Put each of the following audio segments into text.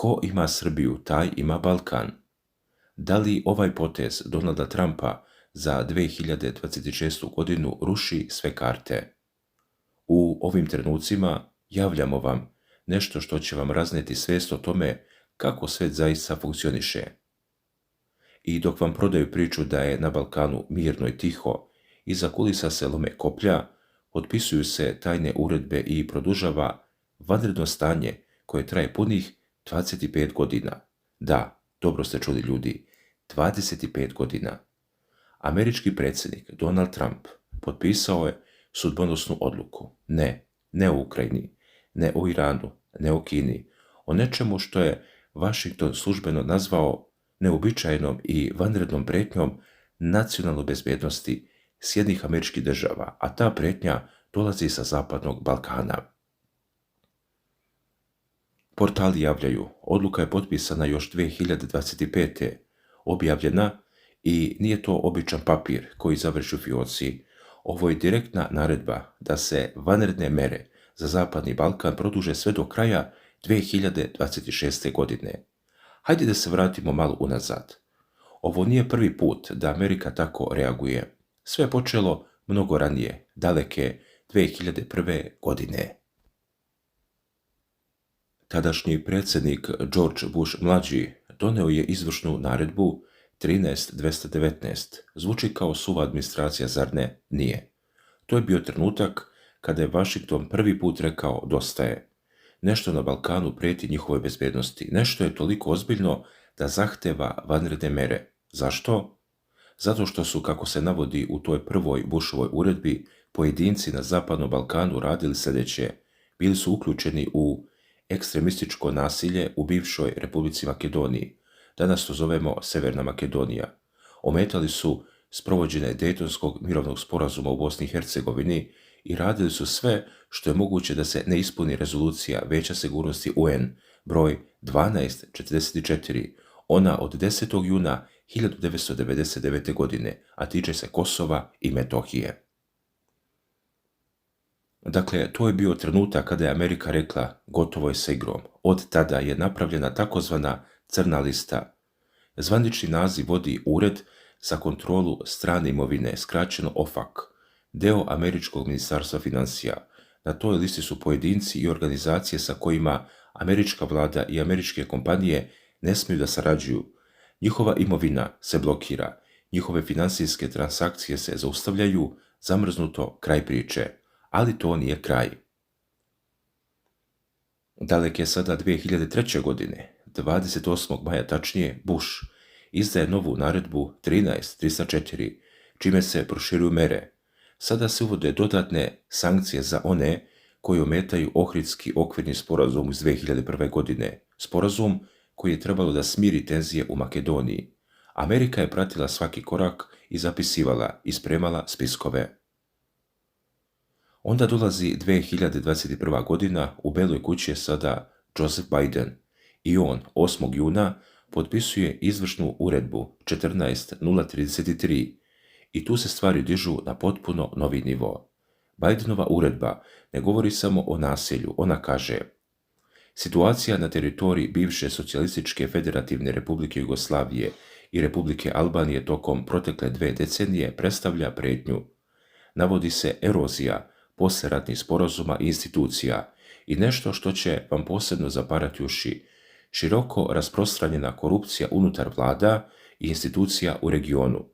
Ko ima Srbiju, taj ima Balkan. Da li ovaj potez Donalda Trumpa za 2026. godinu ruši sve karte? U ovim trenucima javljamo vam nešto što će vam razneti svijest o tome kako svet zaista funkcioniše. I dok vam prodaju priču da je na Balkanu mirno i tiho, iza kulisa se lome koplja, potpisuju se tajne uredbe i produžava vanredno stanje koje traje punih 25 godina. Da, dobro ste čuli ljudi, 25 godina. Američki predsjednik Donald Trump potpisao je sudbonosnu odluku. Ne o Ukrajini, ne o Iranu, ne o Kini, o nečemu što je Washington službeno nazvao neobičajnom i vanrednom prijetnjom nacionalnoj bezbednosti Sjedinjenih Američkih Država, a ta prijetnja dolazi sa zapadnog Balkana. Portali javljaju, odluka je potpisana još 2025. objavljena i nije to običan papir koji završi u fioci. Ovo je direktna naredba da se vanredne mere za zapadni Balkan produže sve do kraja 2026. godine. Hajde da se vratimo malo unazad. Ovo nije prvi put da Amerika tako reaguje. Sve je počelo mnogo ranije, daleke 2001. godine. Tadašnji predsjednik George Bush mlađi doneo je izvršnu naredbu 13219. Zvuči kao suva administracija, zar ne? Nije. To je bio trenutak kada je Washington prvi put rekao dosta je. Nešto na Balkanu prijeti njihove bezbednosti. Nešto je toliko ozbiljno da zahteva vanredne mere. Zašto? Zato što su, kako se navodi u toj prvoj Bushovoj uredbi, pojedinci na zapadnom Balkanu radili sljedeće. Bili su uključeni u ekstremističko nasilje u bivšoj Republici Makedoniji. Danas to zovemo Severna Makedonija. Ometali su sprovođenje Dejtonskog mirovnog sporazuma u Bosni i Hercegovini i radili su sve što je moguće da se ne ispuni rezolucija Vijeća sigurnosti UN broj 1244, ona od 10. juna 1999. godine, a tiče se Kosova i Metohije. Dakle, to je bio trenutak kada je Amerika rekla gotovo je sa igrom. Od tada je napravljena takozvana crna lista. Zvanični naziv vodi Ured za kontrolu strane imovine, skraćeno OFAC, deo Američkog ministarstva financija. Na toj listi su pojedinci i organizacije sa kojima američka vlada i američke kompanije ne smiju da sarađuju. Njihova imovina se blokira, njihove financijske transakcije se zaustavljaju, zamrznuto, kraj priče. Ali to nije kraj. Dalek je sada 2003. godine, 28. maja tačnije, Bush izdaje novu naredbu 13304, čime se proširuju mere. Sada se uvode dodatne sankcije za one koji ometaju Ohridski okvirni sporazum iz 2001. godine, sporazum koji je trebalo da smiri tenzije u Makedoniji. Amerika je pratila svaki korak i zapisivala i spremala spiskove. Onda dolazi 2021. godina, u Beloj kući je sada Joseph Biden i on 8. juna potpisuje izvršnu uredbu 14033 i tu se stvari dižu na potpuno novi nivo. Bidenova uredba ne govori samo o nasilju, ona kaže: situacija na teritoriji bivše Socijalističke federativne Republike Jugoslavije i Republike Albanije tokom protekle 2 decenije predstavlja prijetnju. Navodi se erozija poslijeratnih sporazuma i institucija i nešto što će vam posebno zaparati uši, široko rasprostranjena korupcija unutar vlada i institucija u regionu.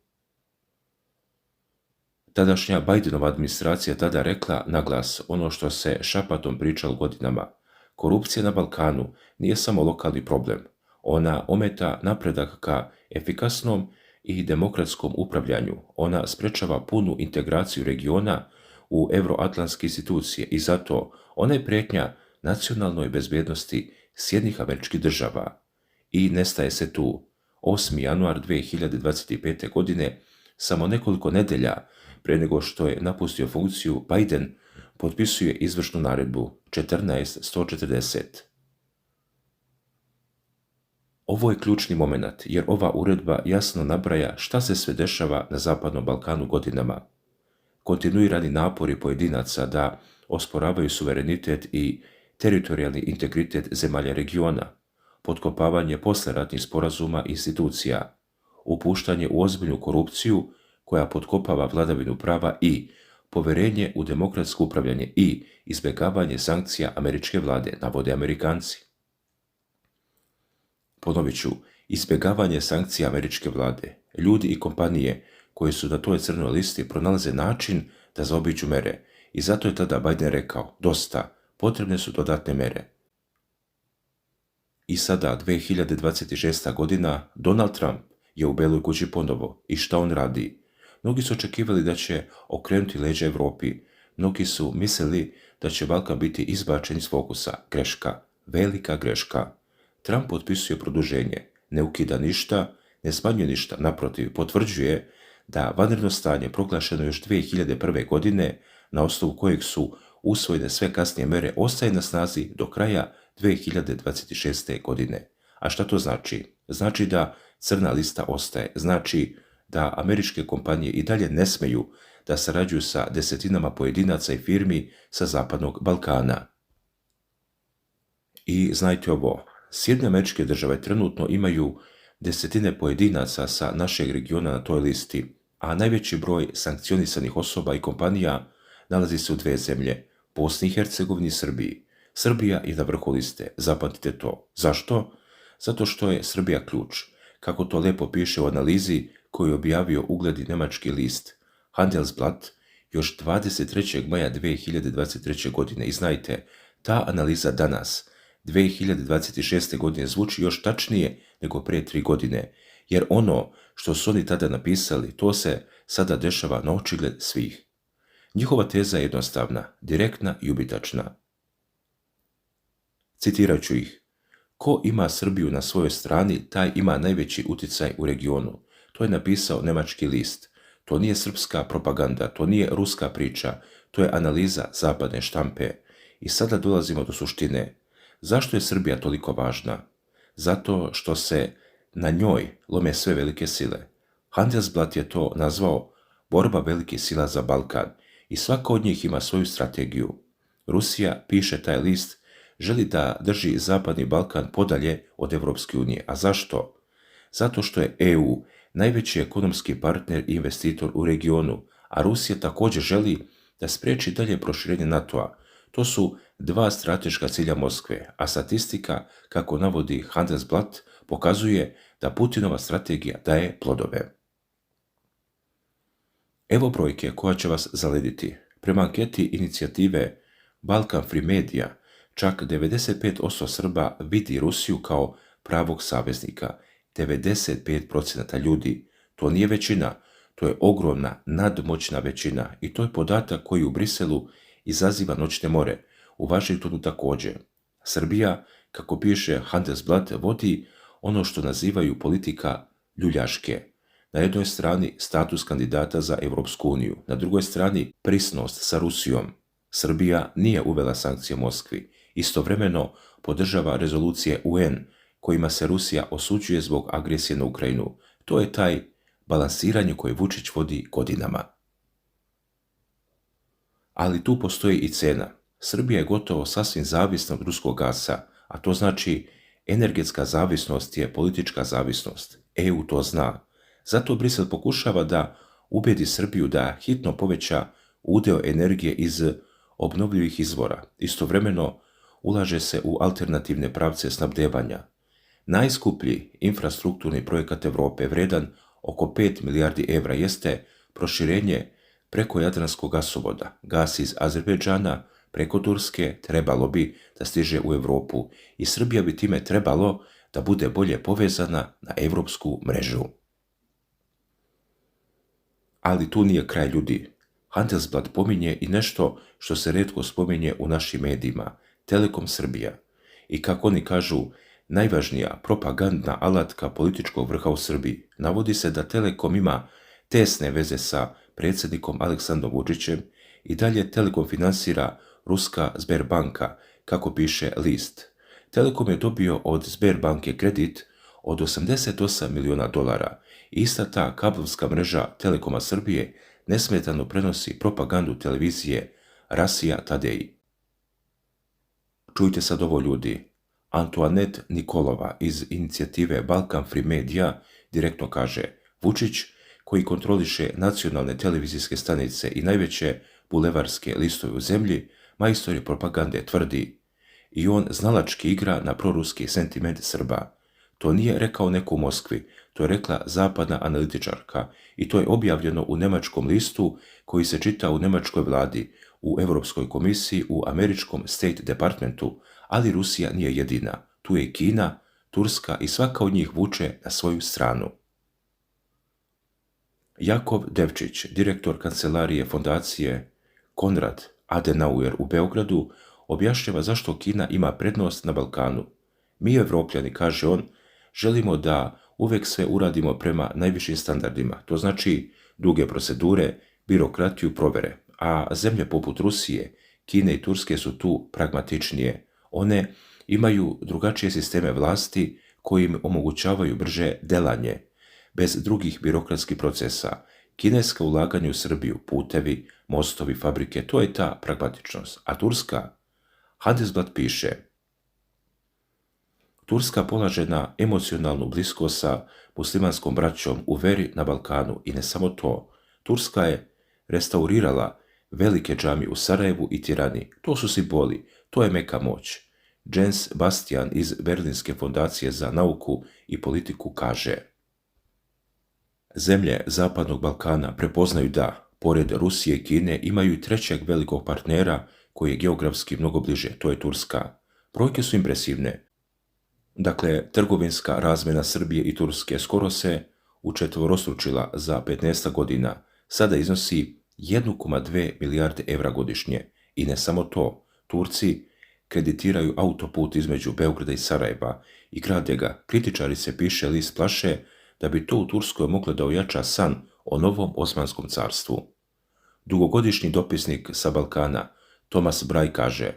Tadašnja Bidenova administracija tada rekla naglas ono što se šapatom pričalo godinama. Korupcija na Balkanu nije samo lokalni problem. Ona ometa napredak ka efikasnom i demokratskom upravljanju. Ona sprečava punu integraciju regiona u euroatlantske institucije i zato ona je prijetnja nacionalnoj bezbednosti Sjedinjenih Američkih Država. I nestaje se tu. 8. januar 2025. godine, samo nekoliko nedelja pre nego što je napustio funkciju, Biden potpisuje izvršnu naredbu 14140. Ovo je ključni moment jer ova uredba jasno nabraja šta se sve dešava na Zapadnom Balkanu godinama. Kontinuirani napori pojedinaca da osporavaju suverenitet i teritorijalni integritet zemalja regiona, potkopavanje poslijeratnih sporazuma i institucija, upuštanje u ozbiljnu korupciju koja potkopava vladavinu prava i povjerenje u demokratsko upravljanje i izbjegavanje sankcija američke vlade, navode Amerikanci. Ponovit ću, izbjegavanje sankcija američke vlade. Ljudi i kompanije koje su na toj crnoj listi pronalaze način da zaobiđu mere i zato je tada Biden rekao, dosta, potrebne su dodatne mere. I sada, 2026. godina, Donald Trump je u Beloj kući ponovo i šta on radi? Mnogi su očekivali da će okrenuti leđa Europi, mnogi su mislili da će Balkan biti izbačen iz fokusa. Greška, velika greška. Trump potpisuje produženje, ne ukida ništa, ne smanjuje ništa, naprotiv, potvrđuje da vanredno stanje proglašeno još 2001. godine, na osnovu kojeg su usvojene sve kasnije mere, ostaje na snazi do kraja 2026. godine. A šta to znači? Znači da crna lista ostaje, znači da američke kompanije i dalje ne smeju da sarađuju sa desetinama pojedinaca i firmi sa Zapadnog Balkana. I znajte ovo, Sjedinjene Američke Države trenutno imaju desetine pojedinaca sa našeg regiona na toj listi, a najveći broj sankcionisanih osoba i kompanija nalazi se u dve zemlje, Bosni i Hercegovini i Srbiji. Srbija je na vrhu liste, zapamtite to. Zašto? Zato što je Srbija ključ, kako to lepo piše u analizi koju je objavio ugledni njemački list Handelsblatt još 23. maja 2023. godine. I znajte, ta analiza danas, 2026. godine, zvuči još tačnije nego prije 3 godine, jer ono što su oni tada napisali, to se sada dešava na očigled svih. Njihova teza je jednostavna, direktna i ubitačna. Citirat ću ih. Ko ima Srbiju na svojoj strani, taj ima najveći utjecaj u regionu. To je napisao njemački list. To nije srpska propaganda, to nije ruska priča, to je analiza zapadne štampe. I sada dolazimo do suštine. Zašto je Srbija toliko važna? Zato što se na njoj lome sve velike sile. Handelsblatt je to nazvao borba velikih sila za Balkan i svaka od njih ima svoju strategiju. Rusija, piše taj list, želi da drži Zapadni Balkan podalje od Europske unije. A zašto? Zato što je EU najveći ekonomski partner i investitor u regionu, a Rusija također želi da spriječi dalje proširenje NATO-a. To su dva strateška cilja Moskve, a statistika, kako navodi Handelsblatt, pokazuje da Putinova strategija daje plodove. Evo brojke koja će vas zalediti. Prema anketi inicijative Balkan Free Media, čak 95% Srba vidi Rusiju kao pravog saveznika. 95% ljudi. To nije većina, to je ogromna, nadmoćna većina i to je podatak koji u Briselu izaziva noćne more. U Washingtonu također. Srbija, kako piše Handelsblatt, vodi ono što nazivaju politika ljuljaške. Na jednoj strani status kandidata za Europsku uniju, na drugoj strani prisnost sa Rusijom. Srbija nije uvela sankcije Moskvi. Istovremeno podržava rezolucije UN kojima se Rusija osuđuje zbog agresije na Ukrajinu. To je taj balansiranje koje Vučić vodi godinama. Ali tu postoji i cena. Srbija je gotovo sasvim zavisna od ruskog gasa, a to znači energetska zavisnost je politička zavisnost. EU to zna. Zato Brisel pokušava da ubedi Srbiju da hitno poveća udeo energije iz obnovljivih izvora. Istovremeno ulaže se u alternativne pravce snabdevanja. Najskuplji infrastrukturni projekat Europe, vredan oko 5 milijardi evra, jeste proširenje preko Jadranskog gasovoda. Gas iz Azerbejdžana preko Turske trebalo bi da stiže u Europu i Srbija bi time trebalo da bude bolje povezana na europsku mrežu. Ali tu nije kraj, ljudi. Handelsblatt pominje i nešto što se retko spominje u našim medijima, Telekom Srbija. I kako oni kažu, najvažnija propagandna alatka političkog vrha u Srbiji. Navodi se da Telekom ima tesne veze sa predsjednikom Aleksandrom Vučićem i dalje Telekom finansira ruska Sberbanka, kako piše list. Telekom je dobio od Sberbanke kredit od $88 milijuna i ista ta kablovska mreža Telekoma Srbije nesmetano prenosi propagandu televizije Rasija Tadeji. Čujte sad ovo, ljudi. Antoinette Nikolova iz inicijative Balkan Free Media direktno kaže: Vučić, koji kontroliše nacionalne televizijske stanice i najveće bulevarske listove u zemlji, majstor je propagande, tvrdi. I on znalački igra na proruski sentiment Srba. To nije rekao neko u Moskvi, to je rekla zapadna analitičarka i to je objavljeno u nemačkom listu koji se čita u nemačkoj vladi, u Europskoj komisiji, u američkom State Departmentu, ali Rusija nije jedina. Tu je i Kina, Turska i svaka od njih vuče na svoju stranu. Jakov Devčić, direktor kancelarije fondacije Konrad Adenauer u Beogradu, objašnjava zašto Kina ima prednost na Balkanu. Mi Evropljani, kaže on, želimo da uvek sve uradimo prema najvišim standardima, to znači duge procedure, birokratiju, provere, a zemlje poput Rusije, Kine i Turske su tu pragmatičnije. One imaju drugačije sisteme vlasti koji im omogućavaju brže delanje, bez drugih birokratskih procesa. Kineska ulaganja u Srbiju, putevi, mostovi, fabrike, to je ta pragmatičnost. A Turska? Handelsblad piše: Turska polaže na emocionalnu bliskost sa muslimanskom braćom u veri na Balkanu i ne samo to. Turska je restaurirala velike džamije u Sarajevu i Tirani. To su simboli, to je meka moć. Jens Bastian iz Berlinske fondacije za nauku i politiku kaže: Zemlje Zapadnog Balkana prepoznaju da, pored Rusije i Kine, imaju i trećeg velikog partnera koji je geografski mnogo bliže, to je Turska. Brojke su impresivne. Dakle, trgovinska razmjena Srbije i Turske skoro se učetvorostručila za 15 godina. Sada iznosi 1,2 milijarde evra godišnje. I ne samo to, Turci kreditiraju autoput između Beograda i Sarajeva i grade ga. Kritičari, se piše list, plaše da bi to u Turskoj moglo da ojača san o novom Osmanskom carstvu. Dugogodišnji dopisnik sa Balkana Tomas Braj kaže: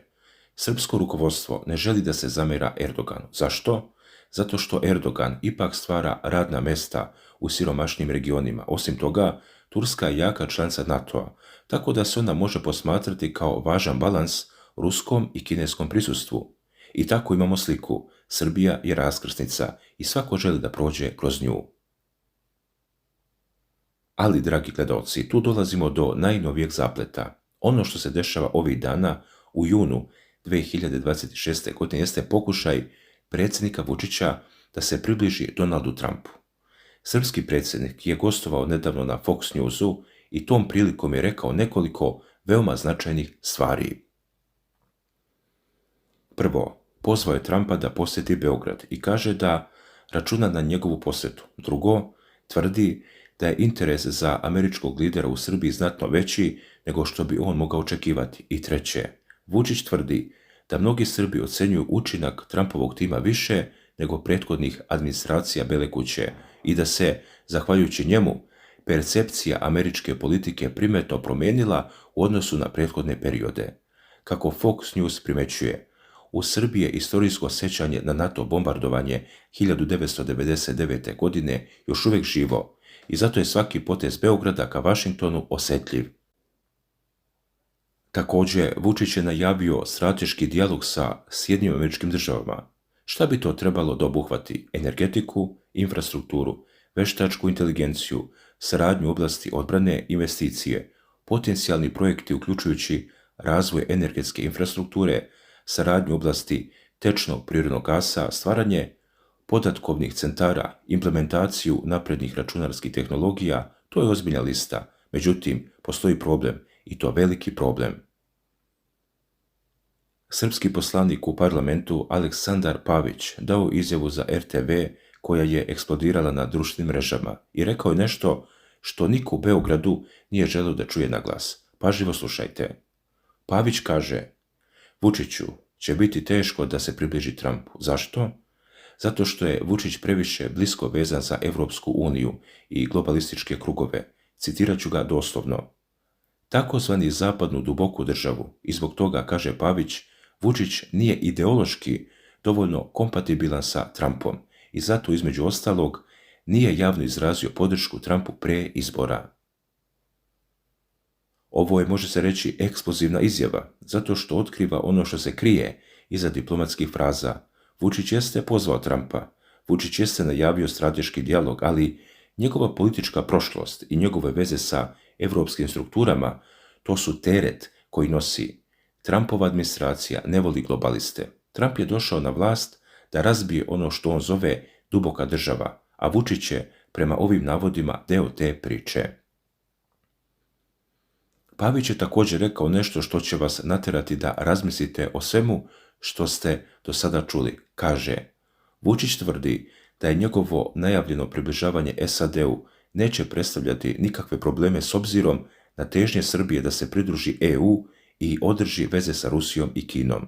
Srpsko rukovodstvo ne želi da se zamera Erdoganu. Zašto? Zato što Erdogan ipak stvara radna mesta u siromašnim regionima. Osim toga, Turska je jaka članica NATO-a, tako da se ona može posmatrati kao važan balans ruskom i kineskom prisustvu. I tako imamo sliku: Srbija je raskrsnica i svako želi da prođe kroz nju. Ali, dragi gledaoci, tu dolazimo do najnovijeg zapleta. Ono što se dešava ovih dana u junu 2026. godine jeste pokušaj predsjednika Vučića da se približi Donaldu Trumpu. Srpski predsjednik je gostovao nedavno na Fox Newsu i tom prilikom je rekao nekoliko veoma značajnih stvari. Prvo, pozvao je Trumpa da posjeti Beograd i kaže da računa na njegovu posjetu. Drugo, tvrdi da je interes za američkog lidera u Srbiji znatno veći nego što bi on mogao očekivati. I treće, Vučić tvrdi da mnogi Srbi ocenjuju učinak Trumpovog tima više nego prethodnih administracija Bele kuće i da se, zahvaljujući njemu, percepcija američke politike primetno promijenila u odnosu na prethodne periode. Kako Fox News primećuje, u Srbiji je istorijsko sjećanje na NATO bombardovanje 1999. godine još uvijek živo i zato je svaki potez Beograda ka Vašingtonu osjetljiv. Također, Vučić je najavio strateški dijalog sa Sjedinjenim Američkim Državama. Šta bi to trebalo da obuhvati? Energetiku, infrastrukturu, veštačku inteligenciju, saradnju u oblasti odbrane, investicije, potencijalni projekti uključujući razvoj energetske infrastrukture, saradnju u oblasti tečnog prirodnog gasa, stvaranje podatkovnih centara, implementaciju naprednih računarskih tehnologija. To je ozbiljna lista. Međutim, postoji problem, i to veliki problem. Srpski poslanik u parlamentu Aleksandar Pavić dao izjavu za RTV koja je eksplodirala na društvenim mrežama i rekao je nešto što niko u Beogradu nije želeo da čuje na glas. Pažljivo slušajte. Pavić kaže: Vučiću će biti teško da se približi Trumpu. Zašto? Zato što je Vučić previše blisko vezan za Evropsku uniju i globalističke krugove. Citirat ću ga doslovno: takozvani zapadnu duboku državu, i zbog toga, kaže Pavić, Vučić nije ideološki dovoljno kompatibilan sa Trumpom i zato, između ostalog, nije javno izrazio podršku Trumpu pre izbora. Ovo je, može se reći, eksplozivna izjava, zato što otkriva ono što se krije iza diplomatskih fraza. Vučić jeste pozvao Trumpa, Vučić jeste najavio strateški dijalog, ali njegova politička prošlost i njegove veze sa evropskim strukturama, to su teret koji nosi. Trumpova administracija ne voli globaliste. Trump je došao na vlast da razbije ono što on zove duboka država, a Vučić je, prema ovim navodima, deo te priče. Pavić je također rekao nešto što će vas naterati da razmislite o svemu što ste do sada čuli. Kaže, Vučić tvrdi da je njegovo najavljeno približavanje SAD-u neće predstavljati nikakve probleme s obzirom na težnje Srbije da se pridruži EU i održi veze sa Rusijom i Kinom.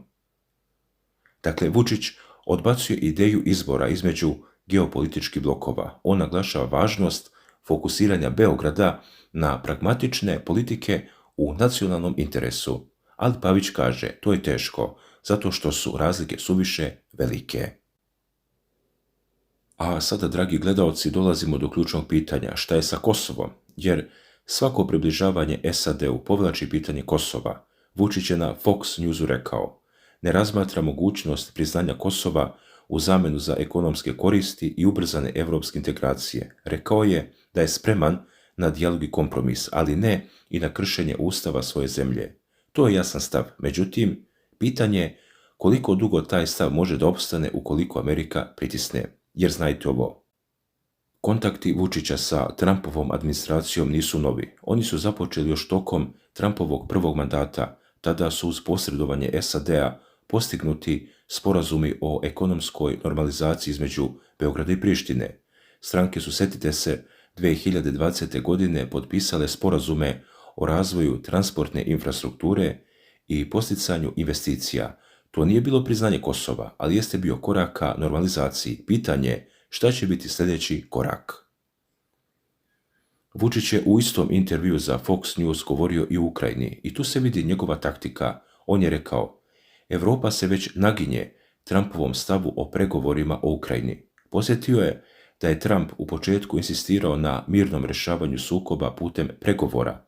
Dakle, Vučić odbacuje ideju izbora između geopolitičkih blokova. On naglašava važnost fokusiranja Beograda na pragmatične politike u nacionalnom interesu. Ali Pavić kaže, to je teško, zato što su razlike suviše velike. A sada, dragi gledaoci, dolazimo do ključnog pitanja, šta je sa Kosovom? Jer svako približavanje SAD-u povlači pitanje Kosova. Vučić je na Fox Newsu rekao, ne razmatra mogućnost priznanja Kosova u zamenu za ekonomske koristi i ubrzane evropske integracije. Rekao je da je spreman na dijalog i kompromis, ali ne i na kršenje ustava svoje zemlje. To je jasan stav. Međutim, pitanje je koliko dugo taj stav može da opstane ukoliko Amerika pritisne. Jer znajte ovo, kontakti Vučića sa Trumpovom administracijom nisu novi. Oni su započeli još tokom Trumpovog prvog mandata. Tada su uz posredovanje SAD-a postignuti sporazumi o ekonomskoj normalizaciji između Beograda i Prištine. Stranke su, setite se, 2020. godine potpisale sporazume o razvoju transportne infrastrukture i posticanju investicija. To nije bilo priznanje Kosova, ali jeste bio korak ka normalizaciji. Pitanje je šta će biti sljedeći korak. Vučić je u istom intervju za Fox News govorio i u Ukrajini i tu se vidi njegova taktika. On je rekao, Evropa se već naginje Trumpovom stavu o pregovorima o Ukrajini. Posjetio je da je Trump u početku insistirao na mirnom rješavanju sukoba putem pregovora.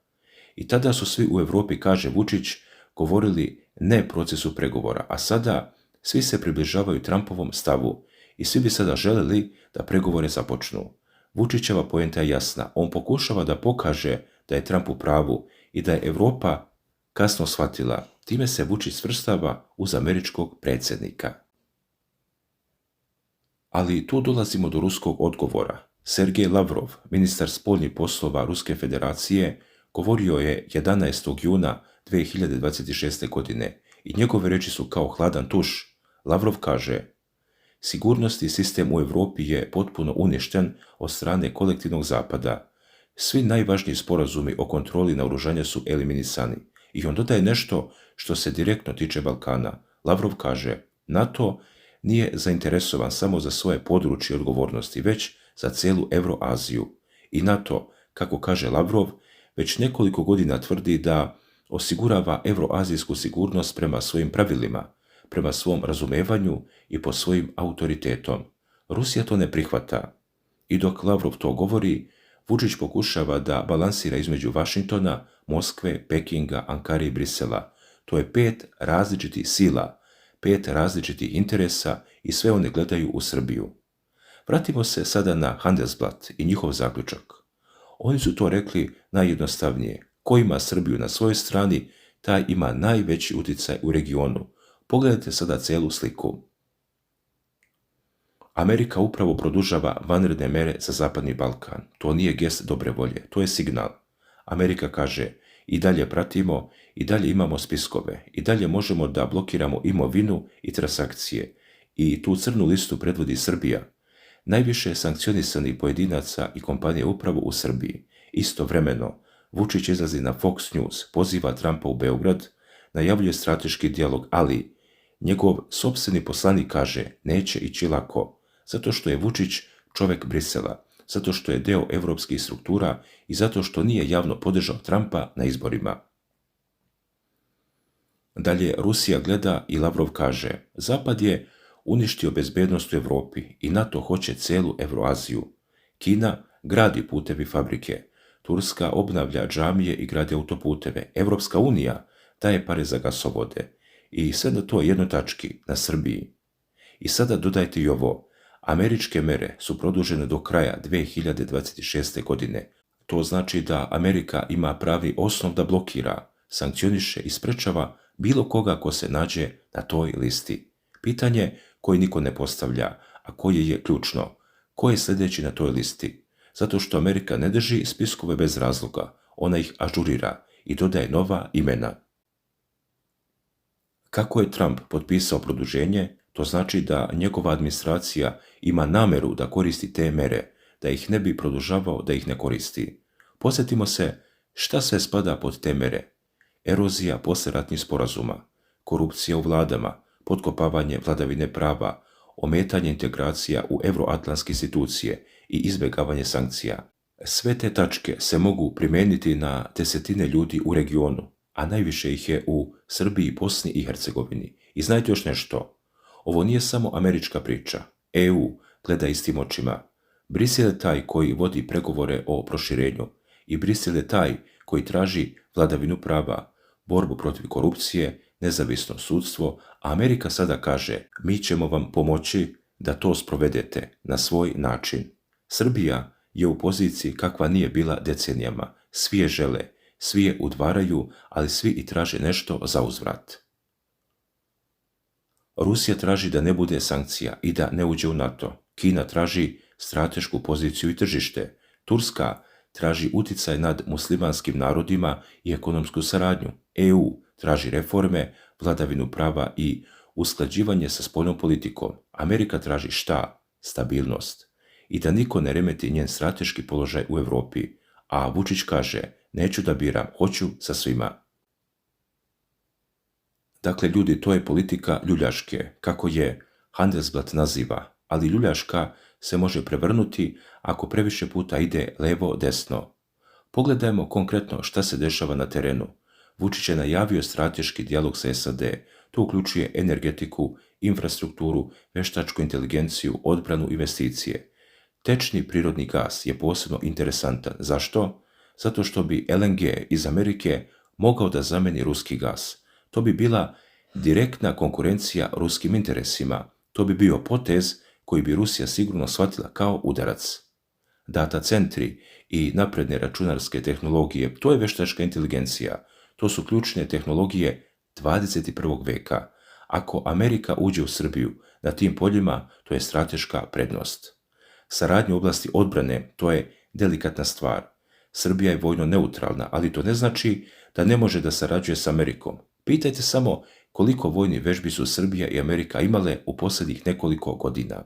I tada su svi u Evropi, kaže Vučić, govorili ne procesu pregovora, a sada svi se približavaju Trumpovom stavu i svi bi sada želeli da pregovore započnu. Vučićeva poenta je jasna. On pokušava da pokaže da je Trump u pravu i da je Evropa kasno shvatila. Time se Vučić svrstava uz američkog predsjednika. Ali tu dolazimo do ruskog odgovora. Sergej Lavrov, ministar spoljnih poslova Ruske federacije, govorio je 11. juna 2026. godine i njegove reči su kao hladan tuš. Lavrov kaže, sigurnosni sistem u Europi je potpuno uništen od strane kolektivnog zapada. Svi najvažniji sporazumi o kontroli naoružanja su eliminisani. I on dodaje nešto što se direktno tiče Balkana. Lavrov kaže, NATO nije zainteresovan samo za svoje područje odgovornosti, već za cijelu Euroaziju. I NATO, kako kaže Lavrov, već nekoliko godina tvrdi da osigurava euroazijsku sigurnost prema svojim pravilima, prema svom razumevanju i pod svojim autoritetom. Rusija to ne prihvata. I dok Lavrov to govori, Vučić pokušava da balansira između Vašingtona, Moskve, Pekinga, Ankare i Brisela. To je 5 različitih sila, 5 različitih interesa i sve one gledaju u Srbiju. Vratimo se sada na Handelsblatt i njihov zaključak. Oni su to rekli najjednostavnije. Ko ima Srbiju na svojoj strani, taj ima najveći utjecaj u regionu. Pogledajte sada celu sliku. Amerika upravo produžava vanredne mere za Zapadni Balkan. To nije gest dobre volje, to je signal. Amerika kaže, i dalje pratimo, i dalje imamo spiskove, i dalje možemo da blokiramo imovinu i transakcije. I tu crnu listu predvodi Srbija. Najviše sankcionisanih pojedinaca i kompanije upravo u Srbiji. Istovremeno, Vučić izlazi na Fox News, poziva Trumpa u Beograd, najavljuje strateški dijalog, ali njegov sopstveni poslanik kaže neće ići lako, zato što je Vučić čovjek Brisela, zato što je deo evropskih struktura i zato što nije javno podržao Trumpa na izborima. Dalje, Rusija gleda i Lavrov kaže, Zapad je uništio bezbednost u Evropi i NATO hoće celu Euroaziju. Kina gradi putevi fabrike, Turska obnavlja džamije i gradi autoputeve, Evropska unija daje pare za gasovode i sve na to jednoj tački, na Srbiji. I sada dodajte i ovo. Američke mere su produžene do kraja 2026. godine. To znači da Amerika ima pravi osnov da blokira, sankcioniše i sprečava bilo koga ko se nađe na toj listi. Pitanje koje niko ne postavlja, a koje je ključno. Ko je sljedeći na toj listi? Zato što Amerika ne drži spiskove bez razloga, ona ih ažurira i dodaje nova imena. Kako je Trump potpisao produženje, to znači da njegova administracija ima nameru da koristi te mere, da ih ne bi produžavao da ih ne koristi. Podsjetimo se šta sve spada pod te mere. Erozija poslijeratnih sporazuma, korupcija u vladama, potkopavanje vladavine prava, ometanje integracija u euroatlantske institucije i izbjegavanje sankcija. Sve te tačke se mogu primijeniti na desetine ljudi u regionu, a najviše ih je u Srbiji, Bosni i Hercegovini. I znajte još nešto, ovo nije samo američka priča. EU gleda istim očima. Brisel je taj koji vodi pregovore o proširenju i Brisel je taj koji traži vladavinu prava, borbu protiv korupcije, nezavisno sudstvo, a Amerika sada kaže mi ćemo vam pomoći da to sprovedete na svoj način. Srbija je u poziciji kakva nije bila decenijama. Svi je žele, svi je udvaraju, ali svi i traže nešto za uzvrat. Rusija traži da ne bude sankcija i da ne uđe u NATO. Kina traži stratešku poziciju i tržište. Turska traži uticaj nad muslimanskim narodima i ekonomsku saradnju. EU traži reforme, vladavinu prava i usklađivanje sa spoljnom politikom. Amerika traži šta? Stabilnost. I da niko ne remeti njen strateški položaj u Europi. A Vučić kaže, neću da biram, hoću sa svima. Dakle, ljudi, to je politika ljuljaške, kako je Handelsblatt naziva, ali ljuljaška se može prevrnuti ako previše puta ide levo-desno. Pogledajmo konkretno šta se dešava na terenu. Vučić je najavio strateški dijalog sa SAD. To uključuje energetiku, infrastrukturu, veštačku inteligenciju, odbranu, investicije. Tečni prirodni gas je posebno interesantan. Zašto? Zato što bi LNG iz Amerike mogao da zameni ruski gas. To bi bila direktna konkurencija ruskim interesima. To bi bio potez koji bi Rusija sigurno shvatila kao udarac. Data centri i napredne računarske tehnologije, to je veštačka inteligencija. To su ključne tehnologije 21. veka. Ako Amerika uđe u Srbiju na tim poljima, to je strateška prednost. Saradnja u oblasti odbrane, to je delikatna stvar. Srbija je vojno neutralna, ali to ne znači da ne može da sarađuje s Amerikom. Pitajte samo koliko vojnih vežbi su Srbija i Amerika imale u posljednjih nekoliko godina.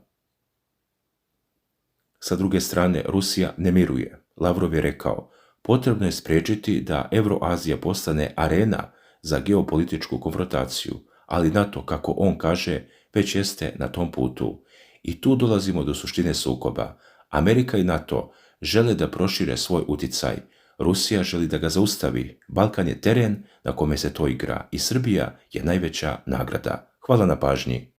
Sa druge strane, Rusija ne miruje. Lavrov je rekao, potrebno je spriječiti da Evroazija postane arena za geopolitičku konfrontaciju, ali NATO, kako on kaže, već jeste na tom putu. I tu dolazimo do suštine sukoba. Amerika i NATO žele da prošire svoj uticaj. Rusija želi da ga zaustavi. Balkan je teren na kome se to igra i Srbija je najveća nagrada. Hvala na pažnji.